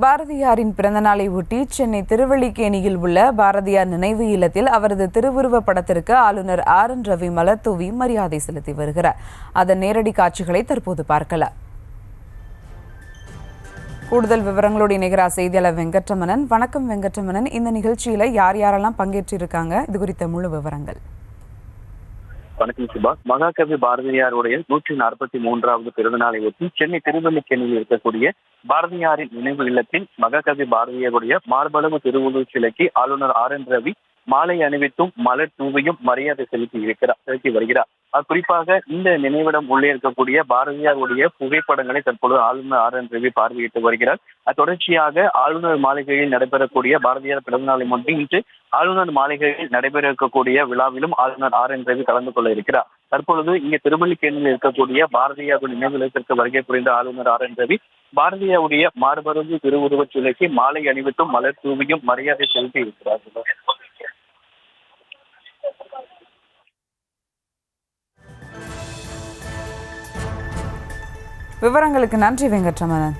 பாரதியாரின் பிறந்தநாளை ஒட்டி சென்னை திருவல்லிக்கேணியில் உள்ள பாரதியார் நினைவு இல்லத்தில் அவரது திருவுருவப் படத்திற்கு ஆளுநர் RN ரவி மலர் தூவி மரியாதை செலுத்தி வருகிறார். அதன் நேரடி காட்சிகளை தற்போது பார்க்கலாம். கூடுதல் விவரங்களோடு இணைகிறார் செய்தியாளர் வெங்கட்ரமணன். வணக்கம் வெங்கட்ரமணன், இந்த நிகழ்ச்சியில யாரெல்லாம் பங்கேற்றிருக்காங்க, இது குறித்த முழு விவரங்கள்? வணக்கம் சுபா. மகாகவி பாரதியாருடைய 143வது பிறந்தநாளை ஒட்டி சென்னை திருவல்லிக்கேணியில் இருக்கக்கூடிய பாரதியாரின் நினைவு இல்லத்தில் மகாகவி பாரதியாருடைய மார்பளவு திருவுருவ சிலைக்கு ஆளுநர் RN ரவி மாலை அணிவித்தும் மலர் தூவியும் மரியாதை செலுத்தி வருகிறார். குறிப்பாக இந்த நினைவிடம் உள்ளே இருக்கக்கூடிய பாரதியாருடைய புகைப்படங்களை தற்பொழுது ஆளுநர் RN ரவி பார்வையிட்டு வருகிறார். தொடர்ச்சியாக ஆளுநர் மாளிகையில் நடைபெறக்கூடிய பாரதியார் பிறந்தநாளை முன்னிட்டு இன்று ஆளுநர் மாளிகையில் நடைபெற இருக்கக்கூடிய விழாவிலும் ஆளுநர் RN ரவி கலந்து கொள்ள இருக்கிறார். தற்பொழுது இங்கே திருவல்லிக்கேணியில் இருக்கக்கூடிய பாரதியார் நினைவு இல்லத்திற்கு வருகை புரிந்த ஆளுநர் RN ரவி பாரதியாருடைய மார்பளவு திருவுருவச் சிலைக்கு மாலை அணிவித்தும் மலர் தூவியும் மரியாதை செலுத்தி இருக்கிறார். விவரங்களுக்கு நன்றி வெங்கட்ரமணன்.